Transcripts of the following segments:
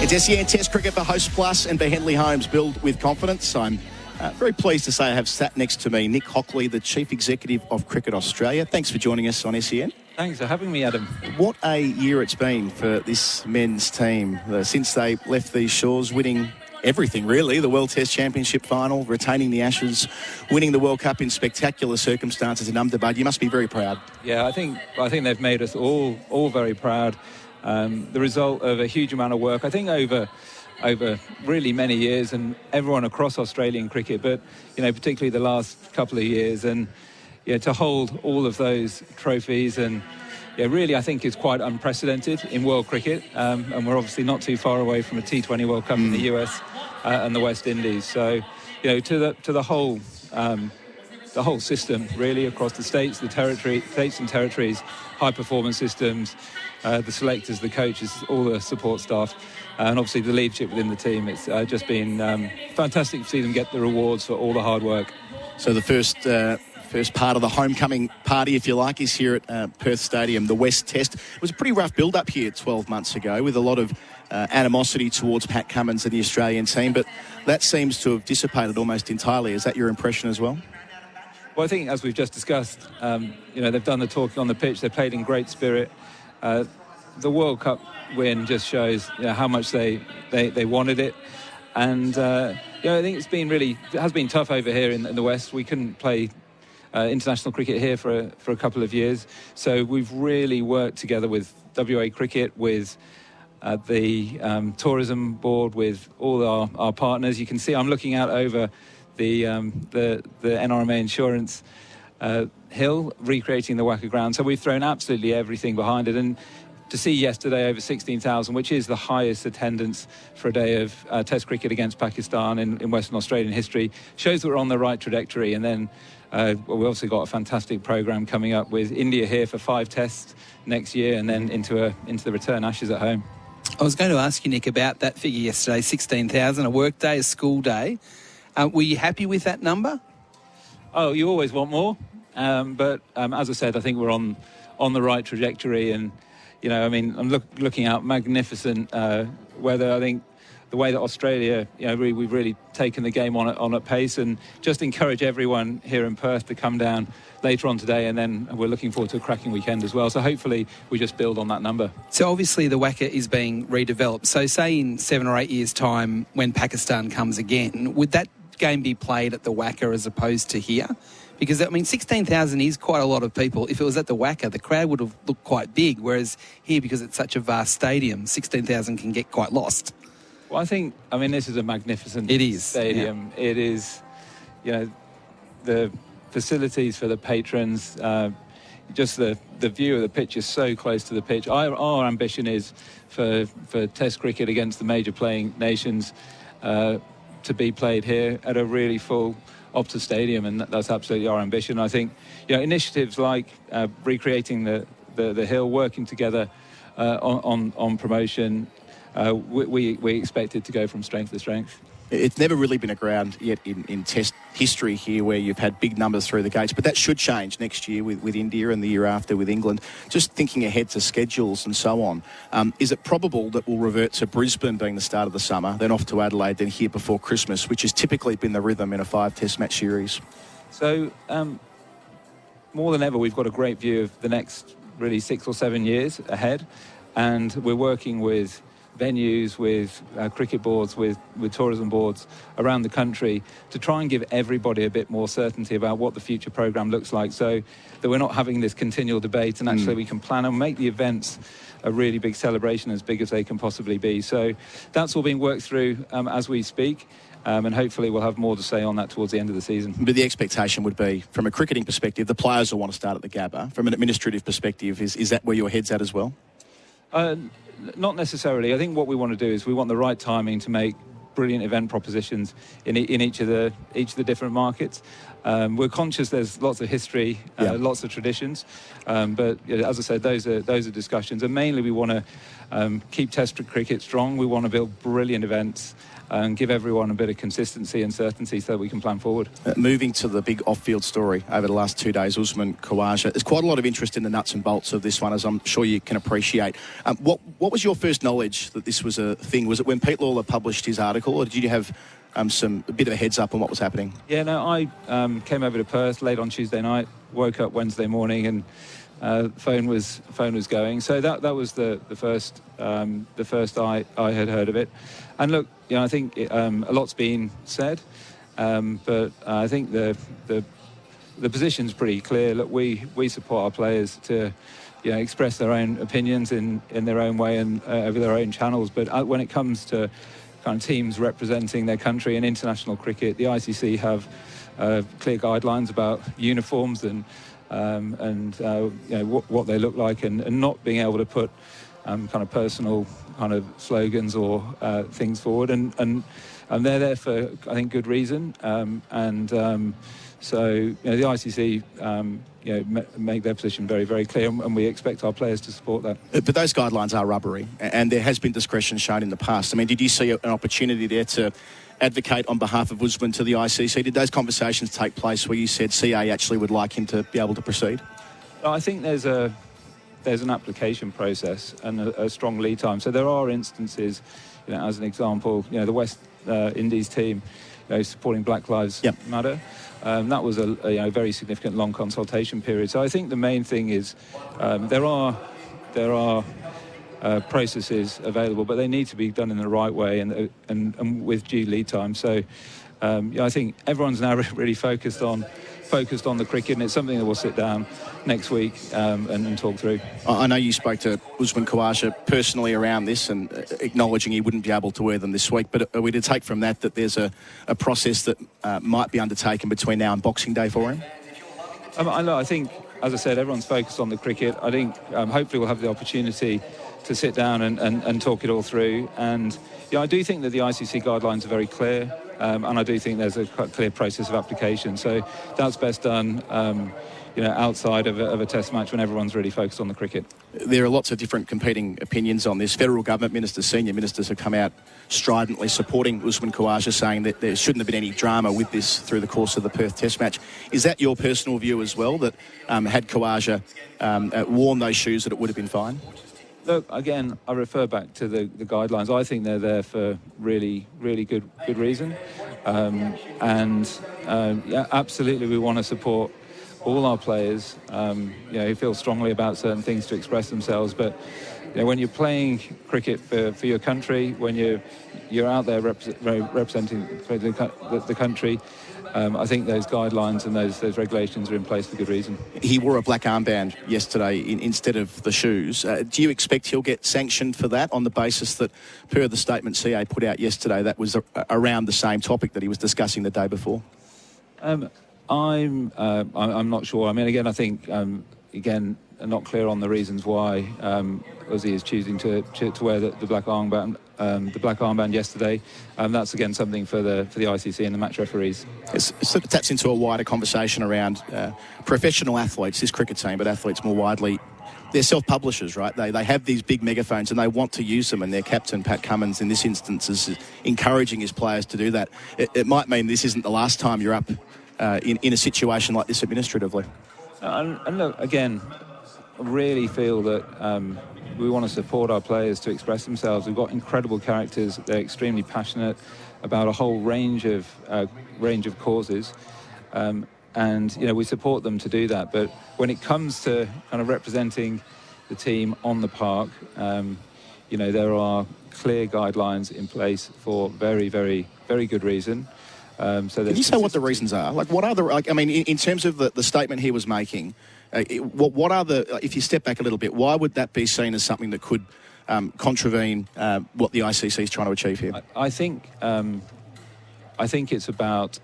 It's SEN Test Cricket for Host Plus and for Henley Homes. Build with confidence. I'm very pleased to say I have sat next to me Nick Hockley, the Chief Executive of Cricket Australia. Thanks for joining us on SEN. Thanks for having me, Adam. What a year it's been for this men's team since they left these shores, winning everything really, the World Test Championship final, retaining the Ashes, winning the World Cup in spectacular circumstances in Ahmedabad. You must be very proud. Yeah, I think they've made us all very proud. The result of a huge amount of work, I think over really many years, and everyone across Australian cricket, but particularly the last couple of years, and to hold all of those trophies, and really I think is quite unprecedented in world cricket, and we're obviously not too far away from a T20 World Cup in the US and the West Indies. So to the whole system really across the states and territories, high performance systems, the selectors, the coaches, all the support staff, and obviously the leadership within the team. It's just been fantastic to see them get the rewards for all the hard work. So the first part of the homecoming party, if you like, is here at Perth Stadium, the West Test. It was a pretty rough build-up here 12 months ago with a lot of animosity towards Pat Cummins and the Australian team, but that seems to have dissipated almost entirely. Is that your impression as well? Well, I think, as we've just discussed, they've done the talking on the pitch. They played in great spirit. The World Cup win just shows how much they wanted it. And, I think it has been tough over here in the West. We couldn't play international cricket here for a couple of years. So we've really worked together with WA Cricket, with the tourism board, with all our partners. You can see I'm looking out over the NRMA Insurance hill, recreating the Wacker ground. So we've thrown absolutely everything behind it. And to see yesterday over 16,000, which is the highest attendance for a day of Test cricket against Pakistan in Western Australian history, shows that we're on the right trajectory. And then we've also got a fantastic programme coming up with India here for 5 tests next year, and then into the return Ashes at home. I was going to ask you, Nick, about that figure yesterday, 16,000, a work day, a school day. Were you happy with that number? Oh, you always want more. But as I said, I think we're on the right trajectory. And, I'm looking out magnificent weather. I think the way that Australia, we've really taken the game on at pace, and just encourage everyone here in Perth to come down later on today, and then we're looking forward to a cracking weekend as well. So hopefully we just build on that number. So obviously the Wacker is being redeveloped. So say in 7 or 8 years' time when Pakistan comes again, would that game be played at the Wacker as opposed to here? Because, 16,000 is quite a lot of people. If it was at the Wacker, the crowd would have looked quite big, whereas here, because it's such a vast stadium, 16,000 can get quite lost. Well, I think, this is a magnificent stadium. Yeah. It is, the facilities for the patrons, just the view of the pitch is so close to the pitch. Our ambition is for Test cricket against the major playing nations to be played here at a really full Optus Stadium, and that's absolutely our ambition. I think initiatives like recreating the hill, working together on promotion, we expect it to go from strength to strength. It's never really been a ground yet in Test history here where you've had big numbers through the gates, but that should change next year with India and the year after with England. Just thinking ahead to schedules and so on, is it probable that we'll revert to Brisbane being the start of the summer, then off to Adelaide, then here before Christmas, which has typically been the rhythm in a 5 Test match series? So more than ever, we've got a great view of the next really 6 or 7 years ahead, and we're working with venues, with cricket boards, with tourism boards around the country to try and give everybody a bit more certainty about what the future programme looks like, so that we're not having this continual debate, and actually we can plan and make the events a really big celebration, as big as they can possibly be. So that's all being worked through as we speak. And hopefully we'll have more to say on that towards the end of the season. But the expectation would be, from a cricketing perspective, the players will want to start at the Gabba. From an administrative perspective, is that where your head's at as well? Not necessarily. I think what we want to do is we want the right timing to make brilliant event propositions in each of the different markets. We're conscious there's lots of history, lots of traditions, but as I said, those are discussions, and mainly we want to keep Test cricket strong. We want to build brilliant events and give everyone a bit of consistency and certainty so that we can plan forward. Moving to the big off-field story over the last 2 days, Usman Khawaja. There's quite a lot of interest in the nuts and bolts of this one, as I'm sure you can appreciate. What was your first knowledge that this was a thing? Was it when Pete Lawler published his article, or did you have a bit of a heads up on what was happening? Yeah, no, I came over to Perth late on Tuesday night, woke up Wednesday morning, and phone was going. So that was the first I had heard of it. And look, I think a lot's been said, but I think the position's pretty clear. Look, we support our players to express their own opinions in their own way and over their own channels. But when it comes to kind of teams representing their country in international cricket, the ICC have clear guidelines about uniforms and what they look like, and not being able to put kind of personal kind of slogans or things forward, and they're there for, I think, good reason, so the ICC make their position very, very clear, and we expect our players to support that. But those guidelines are rubbery, and there has been discretion shown in the past. I mean, did you see an opportunity there to advocate on behalf of Usman to the ICC? Did those conversations take place where you said CA actually would like him to be able to proceed? I think there's an application process and a strong lead time. So there are instances, as an example, the West Indies team supporting Black Lives Matter. That was a very significant long consultation period. So I think the main thing is there are processes available, but they need to be done in the right way and with due lead time. So I think everyone's now really focused on the cricket, and it's something that we'll sit down next week and talk through. I know you spoke to Usman Khawaja personally around this and acknowledging he wouldn't be able to wear them this week, but are we to take from that there's a process that might be undertaken between now and Boxing Day for him? I think, as I said, everyone's focused on the cricket. I think hopefully we'll have the opportunity to sit down and talk it all through. And I do think that the ICC guidelines are very clear, and I do think there's a clear process of application. So that's best done outside of a test match when everyone's really focused on the cricket. There are lots of different competing opinions on this. Federal government ministers, senior ministers have come out stridently supporting Usman Khawaja, saying that there shouldn't have been any drama with this through the course of the Perth Test match. Is that your personal view as well, that had Khawaja worn those shoes that it would have been fine? Look, again, I refer back to the guidelines. I think they're there for really, really good reason. Absolutely, we want to support all our players, who feel strongly about certain things to express themselves. But when you're playing cricket for your country, when you're out there representing the country, I think those guidelines and those regulations are in place for good reason. He wore a black armband yesterday instead of the shoes. Do you expect he'll get sanctioned for that on the basis that, per the statement CA put out yesterday, that was around the same topic that he was discussing the day before? I'm not sure. I mean, again, I think not clear on the reasons why Uzi is choosing to wear the black armband. The black armband yesterday. That's again something for the ICC and the match referees. It sort of taps into a wider conversation around professional athletes, this cricket team, but athletes more widely. They're self-publishers, right? They have these big megaphones and they want to use them, and their captain, Pat Cummins, in this instance, is encouraging his players to do that. It might mean this isn't the last time you're up in a situation like this administratively. And look, again, I really feel that we want to support our players to express themselves. We've got incredible characters. They're extremely passionate about a whole range of causes, and we support them to do that. But when it comes to kind of representing the team on the park, there are clear guidelines in place for very, very, very good reason. Can you say what the reasons are? Like, what are in terms of the statement he was making? What are if you step back a little bit, why would that be seen as something that could contravene what the ICC is trying to achieve here? I think it's about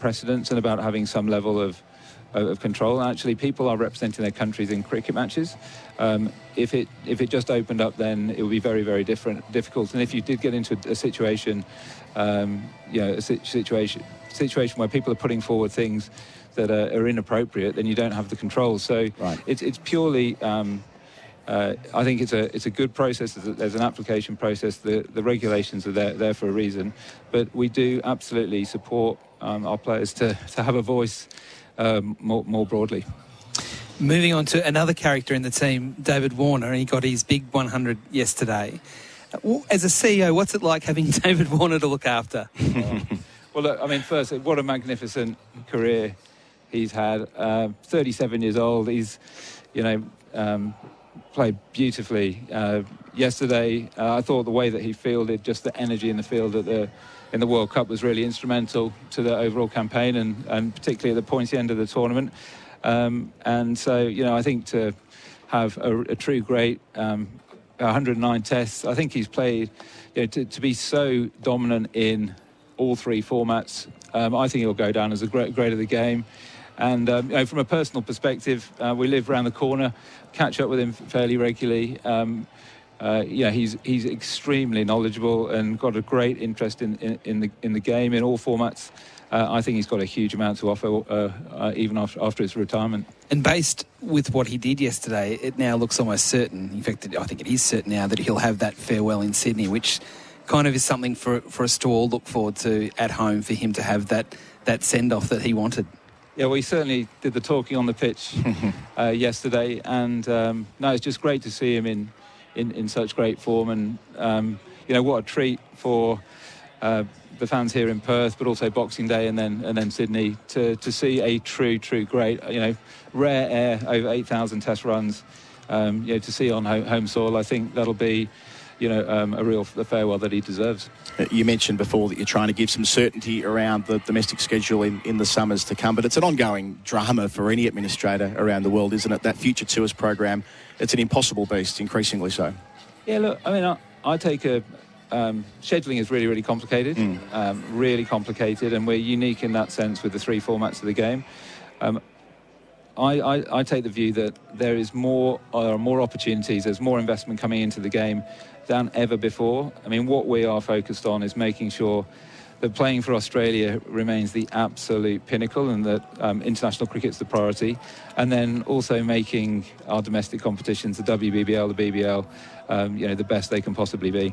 precedence and about having some level of of control. Actually, people are representing their countries in cricket matches. If it just opened up, then it would be very, very difficult. And if you did get into a situation, situation where people are putting forward things that are inappropriate, then you don't have the control. So it's purely. I think it's a good process. There's an application process. The regulations are there for a reason, but we do absolutely support our players to have a voice more broadly. Moving on to another character in the team, David Warner. He got his big 100 yesterday. As a CEO, what's it like having David Warner to look after? Well, look, I mean, first, what a magnificent career he's had. 37 years old. He's, played beautifully. Yesterday, I thought the way that he fielded, just the energy in the field in the World Cup was really instrumental to the overall campaign and particularly at the pointy end of the tournament. And so, I think to have a true great 109 tests, I think he's played, to be so dominant in all three formats, I think he'll go down as a great of the game. And from a personal perspective, we live around the corner, catch up with him fairly regularly. He's extremely knowledgeable and got a great interest in the game in all formats. I think he's got a huge amount to offer, even after his retirement. And based with what he did yesterday, it now looks almost certain. In fact, I think it is certain now that he'll have that farewell in Sydney, which kind of is something for us to all look forward to at home, for him to have that send-off that he wanted. Yeah, we certainly did the talking on the pitch yesterday, and it's just great to see him in such great form, and what a treat for the fans here in Perth, but also Boxing Day and then Sydney to see a true great, rare air, over 8,000 test runs, to see on home soil. I think that'll be a real farewell that he deserves. You mentioned before that you're trying to give some certainty around the domestic schedule in the summers to come, but it's an ongoing drama for any administrator around the world, isn't it? That Future Tours program, it's an impossible beast, increasingly so. Yeah, look, I mean, I take scheduling is really complicated, really complicated, and we're unique in that sense with the three formats of the game. I take the view that there are more opportunities, there's more investment coming into the game than ever before. I mean, what we are focused on is making sure that playing for Australia remains the absolute pinnacle and that international cricket's the priority, and then also making our domestic competitions, the WBBL, the BBL, the best they can possibly be.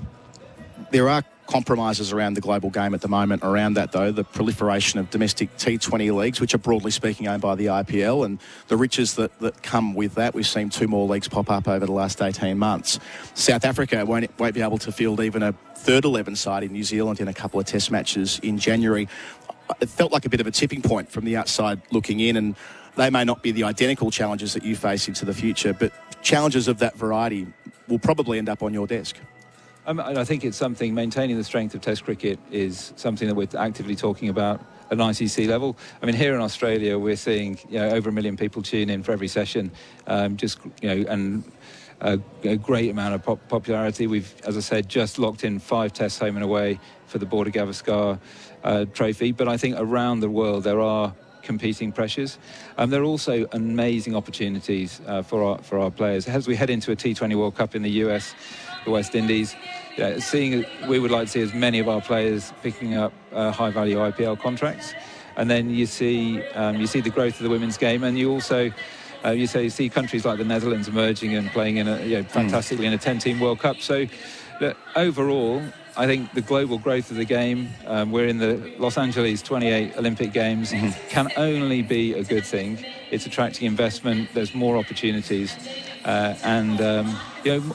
There are compromises around the global game at the moment around that, though, the proliferation of domestic T20 leagues, which are broadly speaking owned by the IPL, and the riches that come with that. We've seen 2 more leagues pop up over the last 18 months. South Africa won't be able to field even a third 11 side in New Zealand in a couple of test matches in January. It felt like a bit of a tipping point from the outside looking in, and they may not be the identical challenges that you face into the future, but challenges of that variety will probably end up on your desk. I think it's something, maintaining the strength of Test cricket is something that we're actively talking about at an ICC level. I mean, here in Australia, we're seeing over 1 million people tune in for every session, and a great amount of popularity. We've, as I said, just locked in 5 tests home and away for the Border Gavaskar trophy. But I think around the world there are competing pressures. There are also amazing opportunities for our players. As we head into a T20 World Cup in the US, the West Indies, we would like to see as many of our players picking up high-value IPL contracts, and then you see the growth of the women's game, and you also you see countries like the Netherlands emerging and playing in fantastically in a 10-team World Cup. So overall, I think the global growth of the game, we're in the Los Angeles 28 Olympic Games, can only be a good thing. It's attracting investment, there's more opportunities, and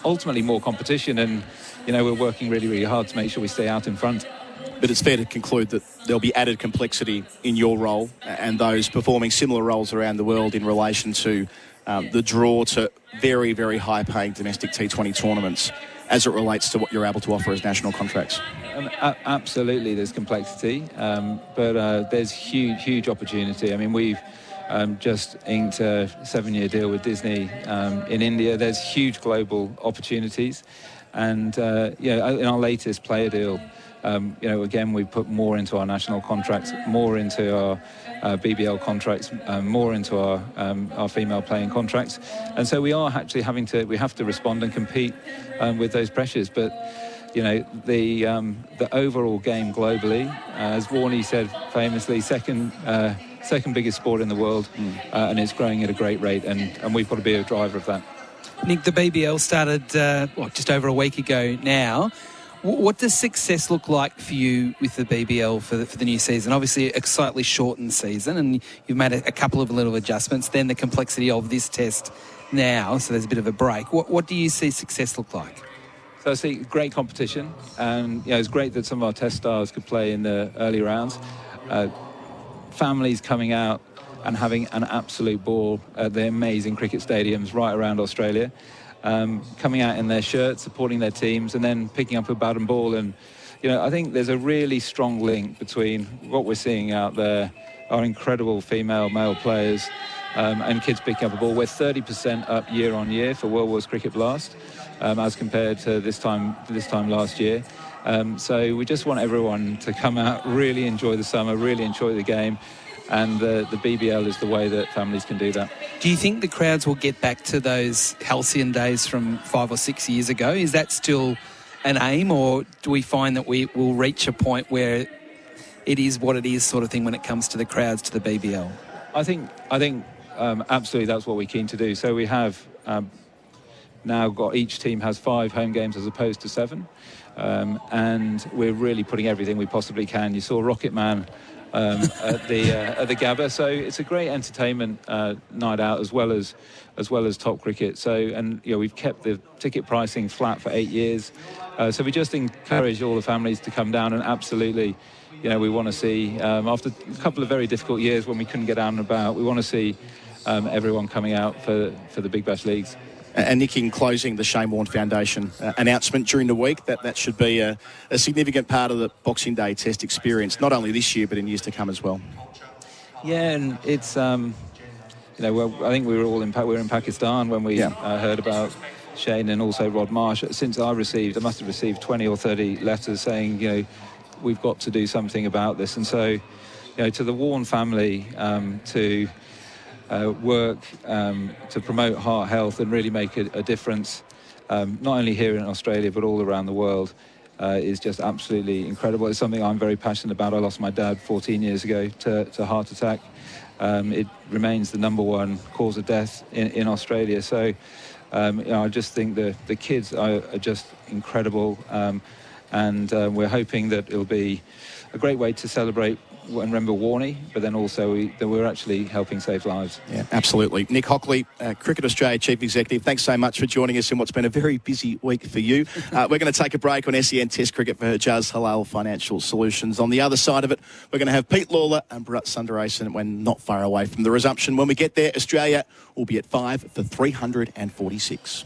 ultimately more competition, and we're working really hard to make sure we stay out in front. But it's fair to conclude that there'll be added complexity in your role and those performing similar roles around the world in relation to the draw to very, very high-paying domestic T20 tournaments as it relates to what you're able to offer as national contracts. Absolutely, there's complexity, but there's huge opportunity. I mean, we've just inked a 7-year deal with Disney in India. There's huge global opportunities. And in our latest player deal, again, we put more into our national contracts, more into our BBL contracts, more into our female playing contracts. And so we are actually we have to respond and compete with those pressures. But, the overall game globally, as Warney said famously, second biggest sport in the world, and it's growing at a great rate, and we've got to be a driver of that. Nick, the BBL started just over a week ago now. What does success look like for you with the BBL for the new season? Obviously, a slightly shortened season, and you've made a couple of little adjustments. Then the complexity of this test now, so there's a bit of a break. What do you see success look like? So I see great competition, and it's great that some of our test stars could play in the early rounds. Families coming out and having an absolute ball at the amazing cricket stadiums right around Australia. Coming out in their shirts, supporting their teams, and then picking up a bat and ball. And, I think there's a really strong link between what we're seeing out there, our incredible male players, and kids picking up a ball. We're 30% up year on year for World Wars Cricket Blast, as compared to this time last year. So we just want everyone to come out, really enjoy the summer, really enjoy the game. And the BBL is the way that families can do that. Do you think the crowds will get back to those halcyon days from 5 or 6 years ago? Is that still an aim, or do we find that we will reach a point where it is what it is sort of thing when it comes to the crowds to the BBL? I think absolutely that's what we're keen to do. So we have now got, each team has 5 home games as opposed to 7. And we're really putting everything we possibly can. You saw Rocket Man at the Gabba, so it's a great entertainment night out as well as top cricket. So, and we've kept the ticket pricing flat for 8 years. So we just encourage all the families to come down, and absolutely, we want to see, after a couple of very difficult years when we couldn't get out and about, we want to see everyone coming out for the Big Bash Leagues. And Nick, in closing, the Shane Warne Foundation announcement during the week, that should be a significant part of the Boxing Day Test experience, not only this year but in years to come as well. Yeah, and it's I think we were all in Pakistan when we heard about Shane, and also Rod Marsh. Since I must have received 20 or 30 letters saying we've got to do something about this. And so to the Warne family, to work to promote heart health and really make a difference, not only here in Australia but all around the world, is just absolutely incredible. It's something I'm very passionate about. I lost my dad 14 years ago to heart attack. It remains the number one cause of death in Australia. So I just think the kids are just incredible, and we're hoping that it'll be a great way to celebrate and remember Warney, but then also that we're actually helping save lives. Yeah, absolutely. Nick Hockley, Cricket Australia Chief Executive, thanks so much for joining us in what's been a very busy week for you. We're going to take a break on SEN Test Cricket for Jazz Halal Financial Solutions. On the other side of it, we're going to have Pete Lawler and Bharat Sundaresan. We're not far away from the resumption. When we get there, Australia will be at 5 for 346.